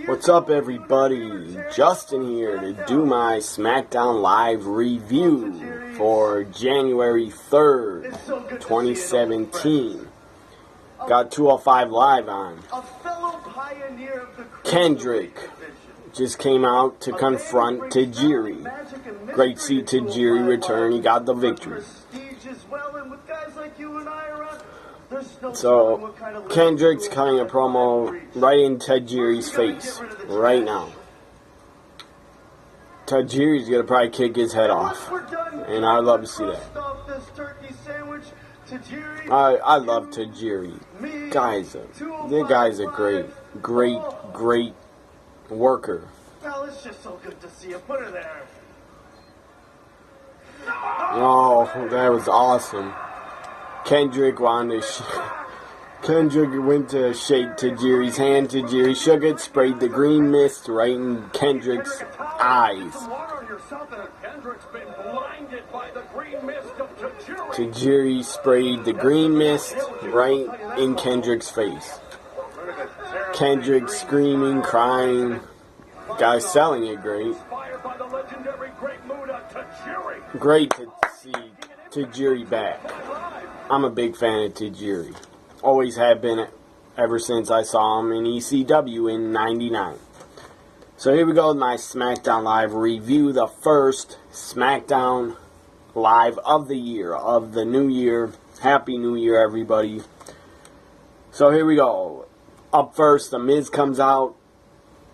What's up, everybody? Justin here to do my SmackDown Live review for January 3rd, 2017. Got 205 Live on. Kendrick just came out to confront Tajiri. Great to see Tajiri return. He got the victory. So, Kendrick's cutting a promo right in Tajiri's face, right now. Tajiri's going to probably kick his head off, and I'd love to see that. I love Tajiri. The guy's a great worker. It's just so good to see you. Put her there. Oh, that was awesome. Kendrick went to shake Tajiri's hand. Tajiri shook it, sprayed the green mist right in Kendrick's eyes. Tajiri sprayed the green mist right in Kendrick's face. Kendrick screaming, crying. Guy's selling it great. Great to see Tajiri back. I'm a big fan of Tajiri. Always have been ever since I saw him in ECW in '99. So here we go with my SmackDown Live review. The first SmackDown Live of the year, of the new year. Happy New Year, everybody. So here we go. Up first, The Miz comes out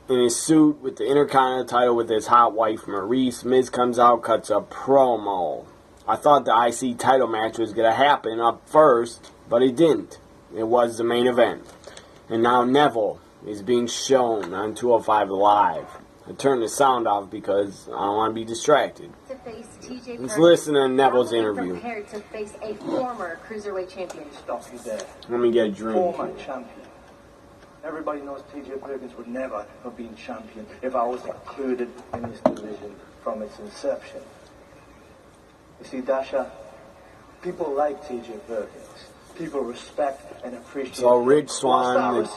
in his suit with the Intercontinental title with his hot wife, Maurice. Miz comes out, cuts a promo. I thought the IC title match was going to happen up first, but it didn't. It was the main event. And now Neville is being shown on 205 Live. I turned the sound off because I don't want to be distracted. Let's listen to Neville's interview. Prepared to face a former cruiserweight champion. Stop you there. Let me get a drink. Former champion. Everybody knows TJ Perkins would never have been champion if I was included in this division from its inception. You see, Dasha, people like TJ Perkins. People respect and appreciate. So Rich Swann,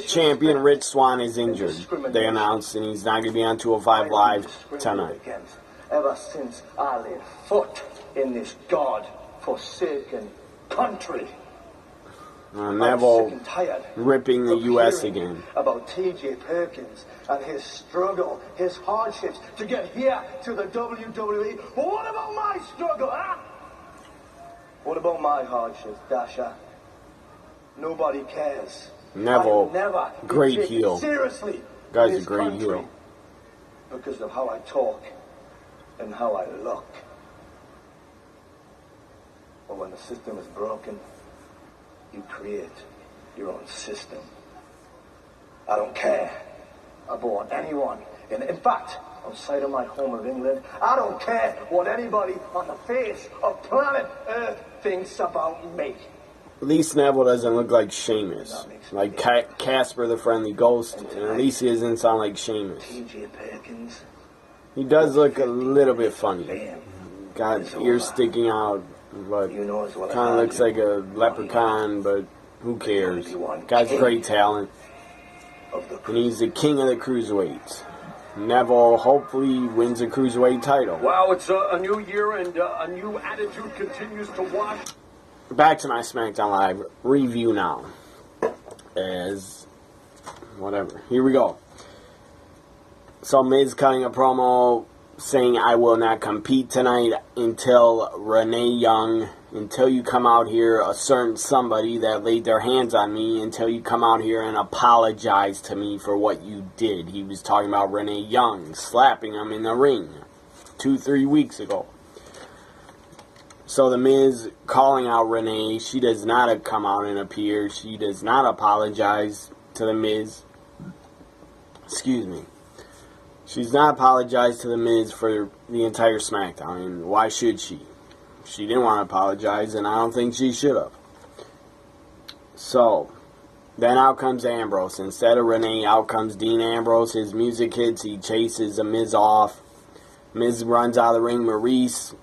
champion Rich Swann, is injured. They announced, and he's not going to be on 205 Live tonight. Ever since I laid foot in this God-forsaken country. Neville ripping the U.S. again. About TJ Perkins and his struggle, his hardships to get here to the WWE. But what about my struggle, huh? What about my hardships, Dasha? Nobody cares. Neville, never great heel. Seriously, guy's a great heel. Because of how I talk and how I look. But when the system is broken, you create your own system. I don't care about anyone. In fact, outside of my home of England, I don't care what anybody on the face of planet Earth thinks about me. At least Neville doesn't look like Sheamus. Like Casper the Friendly Ghost. And at least he doesn't sound like Sheamus. He does look a little bit funny. Got ears sticking out. But kind of looks like a leprechaun, but who cares? Guy's great talent. And he's the king of the cruiserweights. Neville hopefully wins a cruiserweight title. Wow, it's a new year and a new attitude continues to wash. Back to my SmackDown Live review now. Whatever. Here we go. So Miz cutting a promo saying, I will not compete tonight until until you come out here, a certain somebody that laid their hands on me, until you come out here and apologize to me for what you did. He was talking about Renee Young slapping him in the ring 2-3 weeks ago. So the Miz calling out Renee. She does not come out and appear. She does not apologize to the Miz. Excuse me. She's not apologized to the Miz for the entire SmackDown, and why should she? She didn't want to apologize, and I don't think she should have. So, then out comes Ambrose. Instead of Renee, out comes Dean Ambrose. His music hits. He chases the Miz off. Miz runs out of the ring. Maurice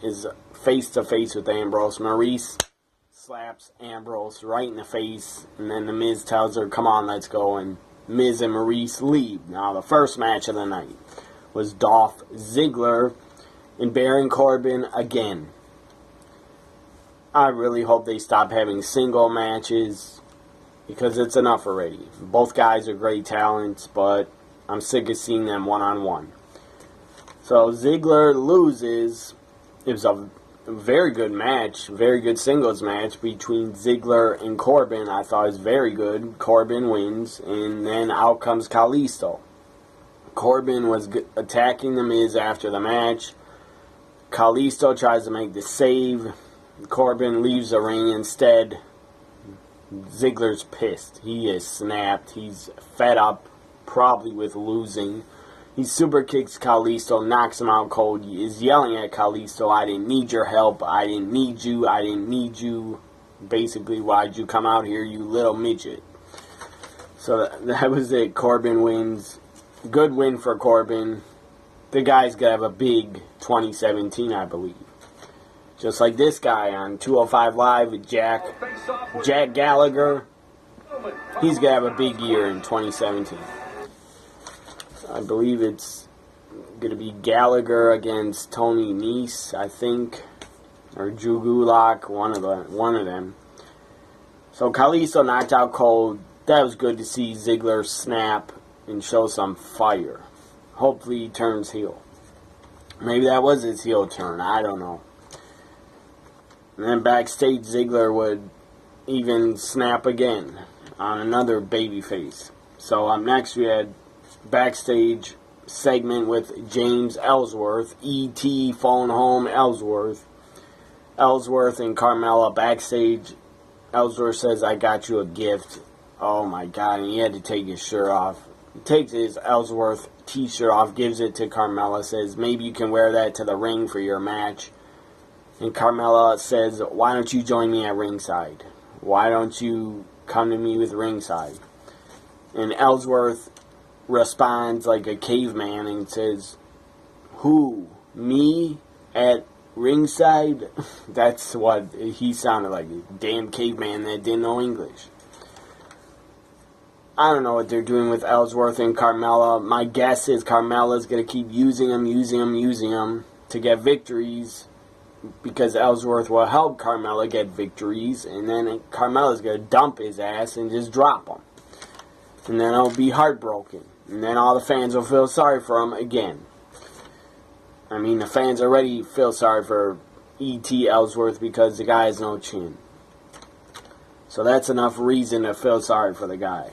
is face-to-face with Ambrose. Maurice slaps Ambrose right in the face, and then the Miz tells her, come on, let's go, and Miz and Maurice leave. Now, the first match of the night was Dolph Ziggler and Baron Corbin again. I really hope they stop having single matches because it's enough already. Both guys are great talents, but I'm sick of seeing them one-on-one. So Ziggler loses. It was a very good match, very good singles match between Ziggler and Corbin. I thought it was very good. Corbin wins, and then out comes Kalisto. Corbin was attacking The Miz after the match. Kalisto tries to make the save. Corbin leaves the ring instead. Ziggler's pissed. He is snapped. He's fed up, probably with losing. He super kicks Kalisto, knocks him out cold. He is yelling at Kalisto, I didn't need your help. I didn't need you. I didn't need you. Basically, why'd you come out here, you little midget? So that was it. Corbin wins. Good win for Corbin. The guy's going to have a big 2017, I believe. Just like this guy on 205 Live with Jack Gallagher. He's going to have a big year in 2017. I believe it's going to be Gallagher against Tony Nese, I think. Or Drew Gulak, one of them. So Kalisto knocked out cold. That was good to see Ziggler snap and show some fire. Hopefully he turns heel. Maybe that was his heel turn. I don't know. And then backstage, Ziggler would even snap again on another babyface. So up next we had backstage segment with James Ellsworth, E.T. phone home Ellsworth. Ellsworth and Carmella backstage. Ellsworth says, I got you a gift. Oh my God, and he had to take his shirt off. He takes his Ellsworth t-shirt off, gives it to Carmella, says, maybe you can wear that to the ring for your match. And Carmella says, why don't you join me at ringside? Why don't you come to me with ringside? And Ellsworth responds like a caveman and says, who? Me? At ringside? That's what he sounded like. A damn caveman that didn't know English. I don't know what they're doing with Ellsworth and Carmella. My guess is Carmella's going to keep using him to get victories, because Ellsworth will help Carmella get victories, and then Carmella's going to dump his ass and just drop him. And then I'll be heartbroken. And then all the fans will feel sorry for him again. I mean, the fans already feel sorry for E.T. Ellsworth because the guy has no chin. So that's enough reason to feel sorry for the guy.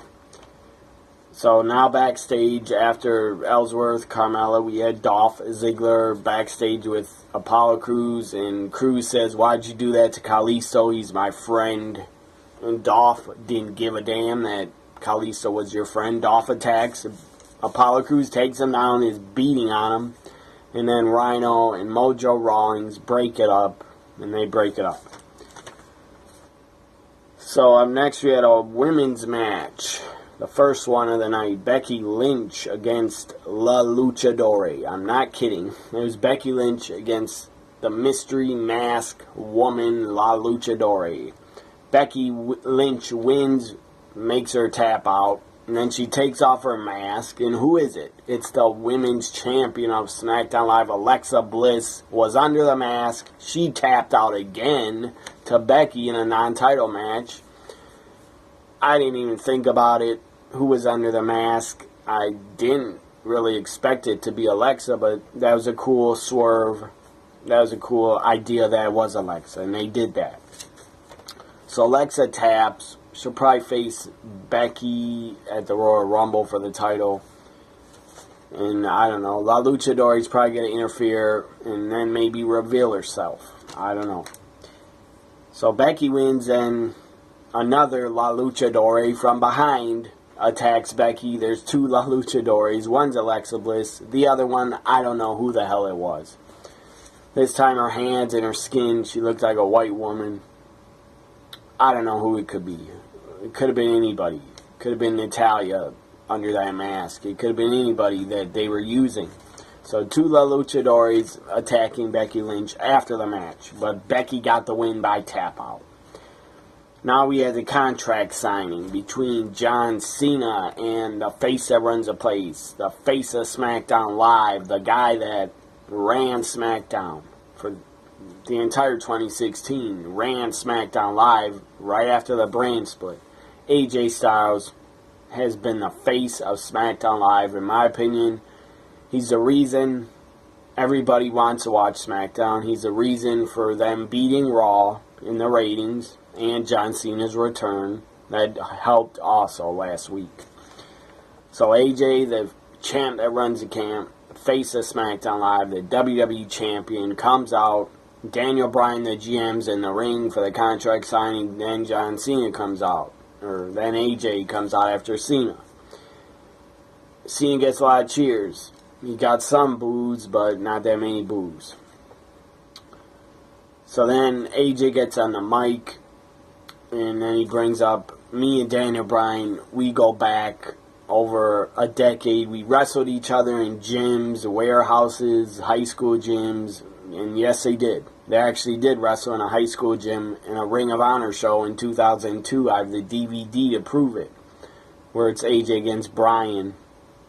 So now backstage, after Ellsworth, Carmella, we had Dolph Ziggler backstage with Apollo Crews, and Crews says, why'd you do that to Kalisto? He's my friend. And Dolph didn't give a damn that Kalisto was your friend. Dolph attacks. Apollo Crews takes him down, is beating on him. And then Rhino and Mojo Rawlings break it up, and they break it up. So up next we had a women's match. The first one of the night, Becky Lynch against La Luchadora. I'm not kidding. It was Becky Lynch against the mystery mask woman, La Luchadora. Becky Lynch wins, makes her tap out, and then she takes off her mask. And who is it? It's the women's champion of SmackDown Live, Alexa Bliss, was under the mask. She tapped out again to Becky in a non-title match. I didn't even think about it. Who was under the mask? I didn't really expect it to be Alexa, but that was a cool swerve. That was a cool idea that it was Alexa, and they did that. So Alexa taps. She'll probably face Becky at the Royal Rumble for the title. And I don't know. La Luchadora is probably going to interfere and then maybe reveal herself. I don't know. So Becky wins, and another La Luchadora from behind attacks Becky. There's two La Luchadoras. One's Alexa Bliss. The other one, I don't know who the hell it was. This time her hands and her skin, she looked like a white woman. I don't know who it could be. It could have been anybody. It could have been Natalia under that mask. It could have been anybody that they were using. So two La Luchadoras attacking Becky Lynch after the match. But Becky got the win by tap out. Now we had the contract signing between John Cena and the face that runs the place, the face of SmackDown Live, the guy that ran SmackDown for the entire 2016, ran SmackDown Live right after the brand split. AJ Styles has been the face of SmackDown Live. In my opinion, he's the reason everybody wants to watch SmackDown. He's the reason for them beating Raw in the ratings and John Cena's return. That helped also last week. So AJ, the champ that runs the camp, face of SmackDown Live, the WWE champion, comes out. Daniel Bryan, the GM's in the ring for the contract signing. Then John Cena comes out. Or then AJ comes out after Cena. Cena gets a lot of cheers. He got some boos, but not that many boos. So then AJ gets on the mic, and then he brings up, me and Daniel Bryan, we go back over a decade. We wrestled each other in gyms, warehouses, high school gyms, and yes, they did. They actually did wrestle in a high school gym in a Ring of Honor show in 2002. I have the DVD to prove it, where it's AJ against Bryan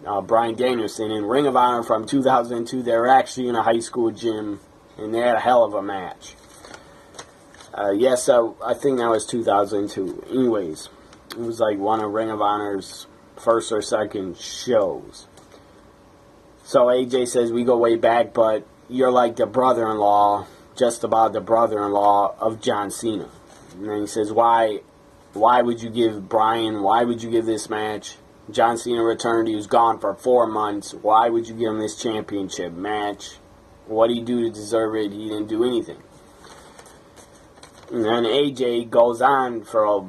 Danielson in Ring of Honor from 2002. They were actually in a high school gym, and they had a hell of a match. Yes, I think that was 2002. Anyways, it was like one of Ring of Honor's first or second shows. So AJ says, we go way back, but you're like the brother-in-law, just about the brother-in-law of John Cena. And then he says, why would you give Bryan, why would you give this match? John Cena returned, he was gone for 4 months. Why would you give him this championship match? What did he do to deserve it? He didn't do anything. And then AJ goes on for a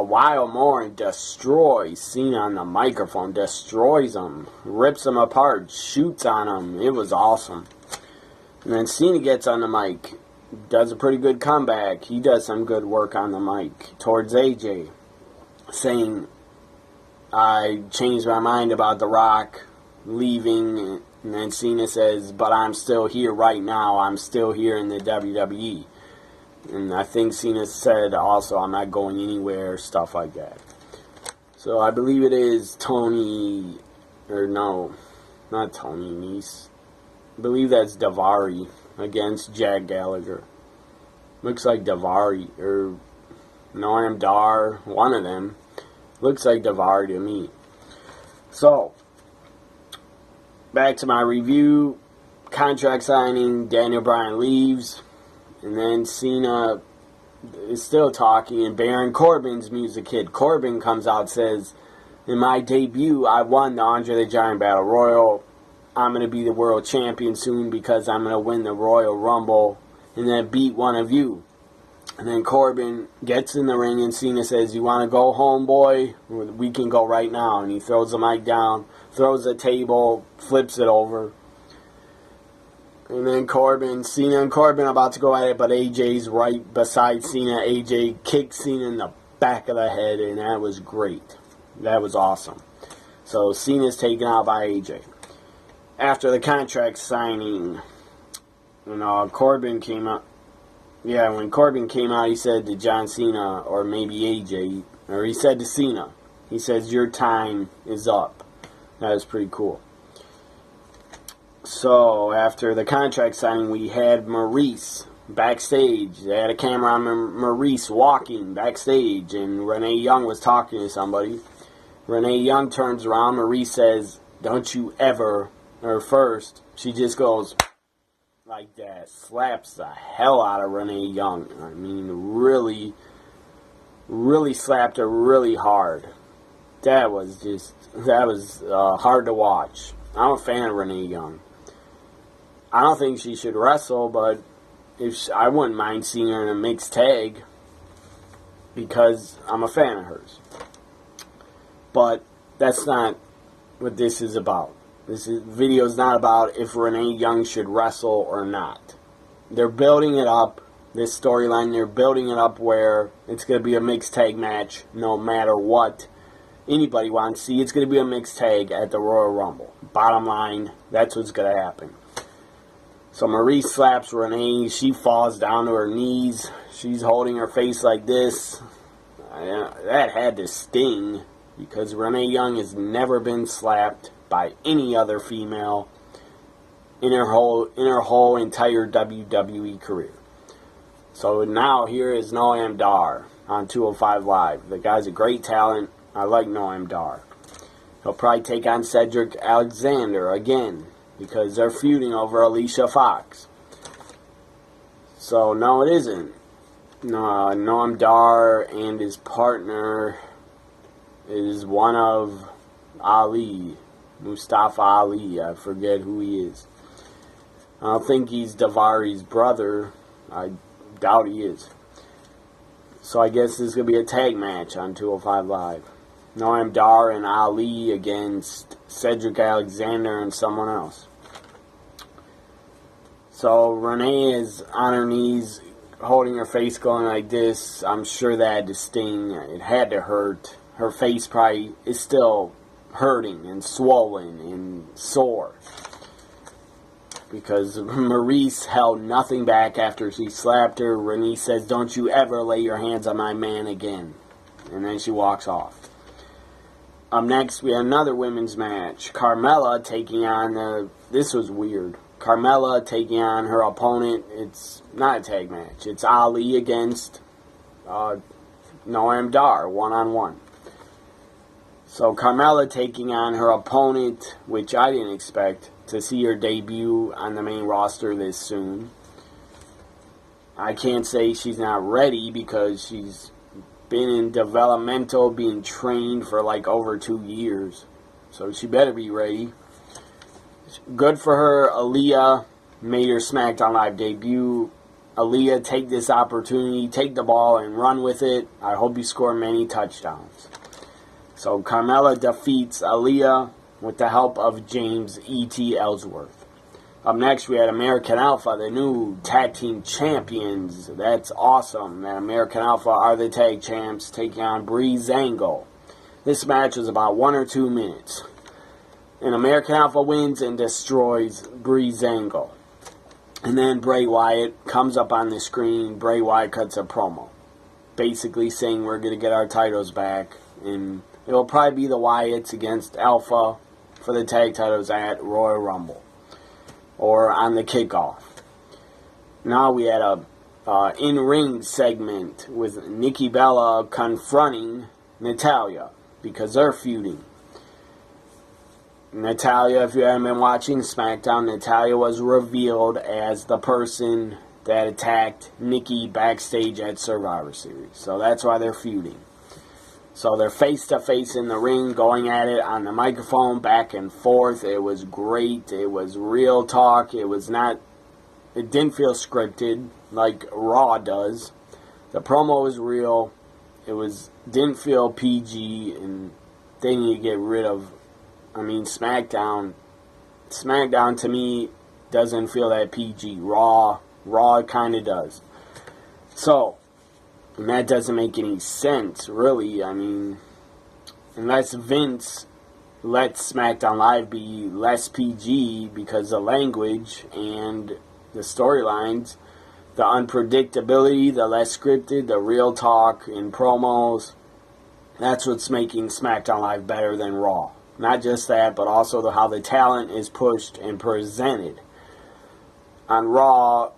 while more and destroys Cena on the microphone. Destroys him. Rips him apart. Shoots on him. It was awesome. And then Cena gets on the mic. Does a pretty good comeback. He does some good work on the mic towards AJ. Saying, I changed my mind about The Rock leaving. And then Cena says, but I'm still here right now. I'm still here in the WWE. And I think Cena said also, I'm not going anywhere, stuff like that. So I believe it is Tony, or no, not Tony Nese. I believe that's Daivari against Jack Gallagher. Looks like Daivari, or Noam Dar, one of them. Looks like Daivari to me. So, back to my review. Contract signing, Daniel Bryan leaves. And then Cena is still talking, and Baron Corbin's music hit. Corbin comes out and says, in my debut, I won the Andre the Giant Battle Royal. I'm going to be the world champion soon because I'm going to win the Royal Rumble and then beat one of you. And then Corbin gets in the ring, and Cena says, you want to go home, boy? We can go right now. And he throws the mic down, throws the table, flips it over. And then Cena and Corbin about to go at it, but AJ's right beside Cena. AJ kicks Cena in the back of the head, and that was great. That was awesome. So Cena's taken out by AJ. After the contract signing, Corbin came out. Yeah, when Corbin came out, he said to John Cena, or maybe AJ, or he said to Cena, he says, your time is up. That was pretty cool. So, after the contract signing, we had Maurice backstage. They had a camera on Maurice walking backstage, and Renee Young was talking to somebody. Renee Young turns around. Maurice says, don't you ever, or first, she just goes like that. Slaps the hell out of Renee Young. I mean, really, really slapped her really hard. That was hard to watch. I'm a fan of Renee Young. I don't think she should wrestle, but I wouldn't mind seeing her in a mixed tag because I'm a fan of hers. But that's not what this is about. This video is not about if Renee Young should wrestle or not. They're building it up, this storyline, they're building it up where it's going to be a mixed tag match no matter what anybody wants to see. It's going to be a mixed tag at the Royal Rumble. Bottom line, that's what's going to happen. So Maurice slaps Renee. She falls down to her knees. She's holding her face like this. That had to sting, because Renee Young has never been slapped by any other female in her whole entire WWE career. So now here is Noam Dar on 205 Live. The guy's a great talent. I like Noam Dar. He'll probably take on Cedric Alexander again, because they're feuding over Alicia Fox. So no, it isn't. Noam Dar and his partner is one of Ali, Mustafa Ali. I forget who he is. I don't think he's Davari's brother. I doubt he is. So I guess this is going to be a tag match on 205 Live. Noam Dar and Ali against Cedric Alexander and someone else. So Renee is on her knees, holding her face, going like this. I'm sure that had to sting. It had to hurt. Her face probably is still hurting and swollen and sore, because Maurice held nothing back after she slapped her. Renee says, "Don't you ever lay your hands on my man again." And then she walks off. Up next, we have another women's match. Carmella taking on this was weird. Carmella taking on her opponent. It's not a tag match. It's Ali against Noam Dar, one-on-one. So Carmella taking on her opponent, which I didn't expect to see her debut on the main roster this soon. I can't say she's not ready, because she's been in developmental, being trained for like over 2 years. So she better be ready. Good for her. Aaliyah made her SmackDown Live debut. Aaliyah, take this opportunity, take the ball and run with it. I hope you score many touchdowns. So Carmella defeats Aaliyah with the help of James E.T. Ellsworth. Up next, we had American Alpha, the new tag team champions. That's awesome that American Alpha are the tag champs, taking on Breezango. This match was about 1 or 2 minutes. And American Alpha wins and destroys Breezango. And then Bray Wyatt comes up on the screen. Bray Wyatt cuts a promo, basically saying we're going to get our titles back. And it'll probably be the Wyatts against Alpha for the tag titles at Royal Rumble, or on the kickoff. Now we had a in-ring segment with Nikki Bella confronting Natalya, because they're feuding. Natalya, if you haven't been watching SmackDown, Natalya was revealed as the person that attacked Nikki backstage at Survivor Series. So that's why they're feuding. So they're face-to-face in the ring, going at it on the microphone, back and forth. It was great. It was real talk. It didn't feel scripted like Raw does. The promo was real. Didn't feel PG, and they need to get rid of, SmackDown to me doesn't feel that PG. Raw kind of does. So, and that doesn't make any sense, really. Unless Vince lets SmackDown Live be less PG, because the language and the storylines, the unpredictability, the less scripted, the real talk in promos, that's what's making SmackDown Live better than Raw. Not just that, but also how the talent is pushed and presented. On Raw,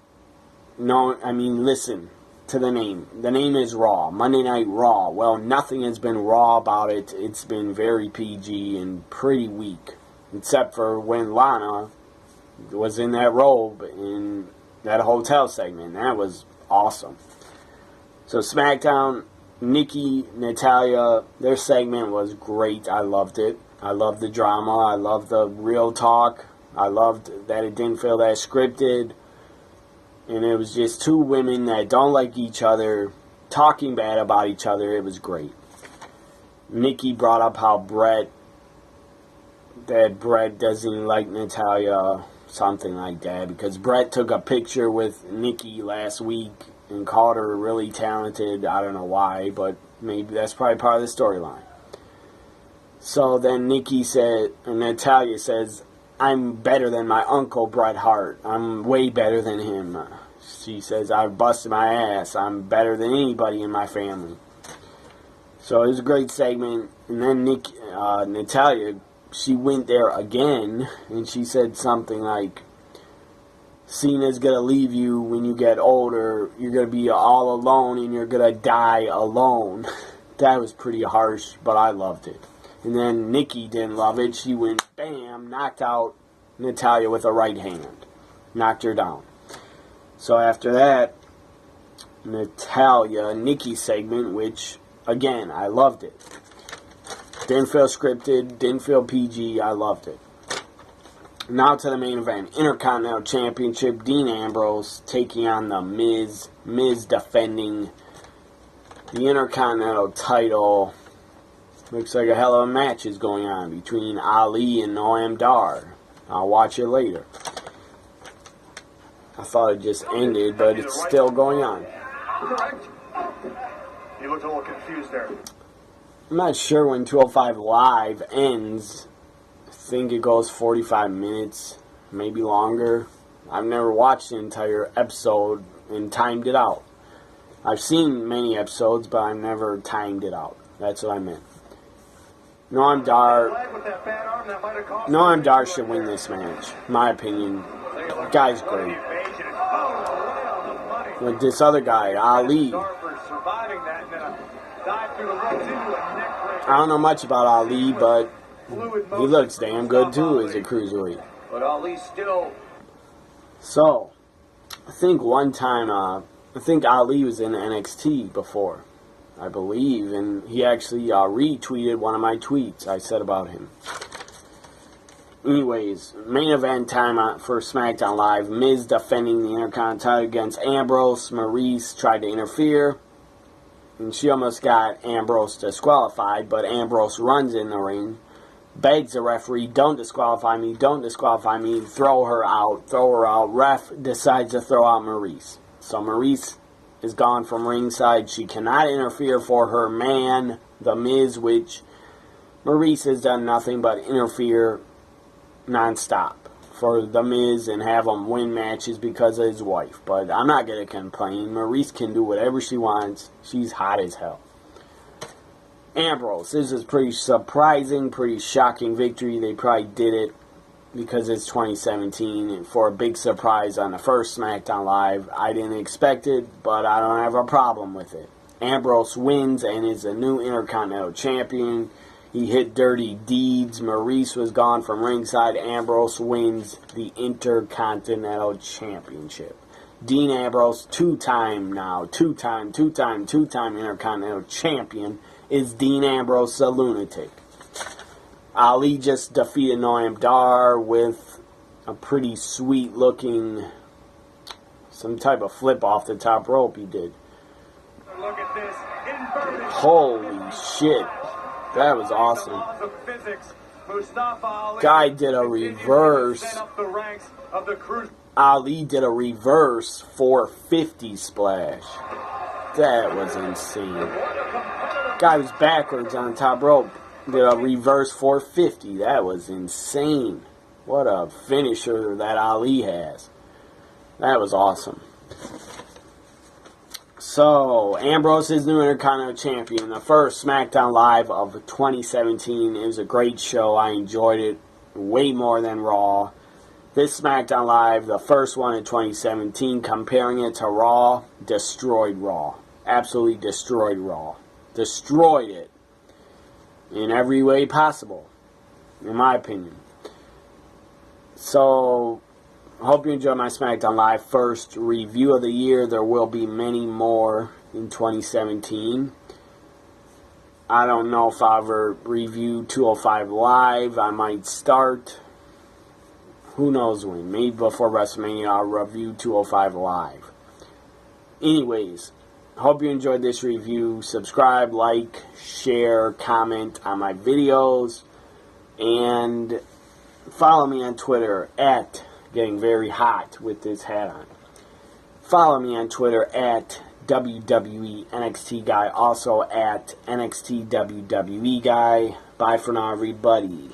listen to the name. The name is Raw. Monday Night Raw. Well, nothing has been raw about it. It's been very PG and pretty weak. Except for when Lana was in that robe in that hotel segment. That was awesome. So SmackDown, Nikki, Natalya, their segment was great. I loved it. I loved the drama. I loved the real talk. I loved that it didn't feel that scripted. And it was just two women that don't like each other, talking bad about each other. It was great. Nikki brought up how Brett doesn't like Natalya, something like that, because Brett took a picture with Nikki last week and called her really talented. I don't know why, but maybe that's probably part of the storyline. So then Natalya says, "I'm better than my uncle Bret Hart. I'm way better than him." She says, "I've busted my ass. I'm better than anybody in my family." So it was a great segment. And then Natalya, she went there again, and she said something like, Cena's going to leave you when you get older. You're going to be all alone, and you're going to die alone. That was pretty harsh, but I loved it. And then Nikki didn't love it. She went, bam, knocked out Natalya with a right hand. Knocked her down. So after that, Nikki segment, which, again, I loved it. Didn't feel scripted, didn't feel PG, I loved it. Now to the main event. Intercontinental Championship, Dean Ambrose taking on The Miz. Miz defending the Intercontinental title. Looks like a hell of a match is going on between Ali and Noam Dar. I'll watch it later. I thought it just ended, but it's still going on. Correct. You looked a little confused there. I'm not sure when 205 Live ends. I think it goes 45 minutes, maybe longer. I've never watched the entire episode and timed it out. I've seen many episodes, but I've never timed it out. That's what I meant. Noam Dar should win this match. In my opinion. The guy's great. With this other guy, Ali. I don't know much about Ali, but he looks damn good too as a cruiserweight. But Ali still. So, I think one time, I think Ali was in NXT before, I believe, and he actually retweeted one of my tweets I said about him. Anyways, main event time for SmackDown Live. Miz defending the Intercontinental title against Ambrose. Maurice tried to interfere, and she almost got Ambrose disqualified, but Ambrose runs in the ring, begs the referee, don't disqualify me, throw her out. Ref decides to throw out Maurice. So Maurice is gone from ringside. She cannot interfere for her man, The Miz, which Maurice has done nothing but interfere non-stop for The Miz and have him win matches because of his wife. But I'm not going to complain. Maurice can do whatever she wants. She's hot as hell. Ambrose. This is pretty surprising, pretty shocking victory. They probably did it because it's 2017 and for a big surprise on the first SmackDown Live. I didn't expect it, but I don't have a problem with it. Ambrose wins and is a new Intercontinental Champion. He hit Dirty Deeds. Maurice was gone from ringside. Ambrose wins the Intercontinental Championship. Dean Ambrose, two-time Intercontinental Champion, is Dean Ambrose a lunatic. Ali just defeated Noam Dar with a pretty sweet-looking, some type of flip off the top rope he did. Look at this. Holy shit. That was awesome. Guy did a reverse. Ali did a reverse 450 splash. That was insane. Guy was backwards on top rope. Did a reverse 450. That was insane. What a finisher that Ali has. That was awesome. So, Ambrose is new Intercontinental Champion. The first SmackDown Live of 2017. It was a great show. I enjoyed it way more than Raw. This SmackDown Live, the first one in 2017, comparing it to Raw, destroyed Raw. Absolutely destroyed Raw. Destroyed it. In every way possible. In my opinion. So, I hope you enjoyed my SmackDown Live first review of the year. There will be many more in 2017. I don't know if I'll ever review 205 Live. I might start. Who knows when. Maybe before WrestleMania I'll review 205 Live. Anyways, hope you enjoyed this review. Subscribe, like, share, comment on my videos. And follow me on Twitter at Getting Very Hot with this hat on. Follow me on Twitter at WWE NXT Guy. Also at NXT WWE Guy. Bye for now, everybody.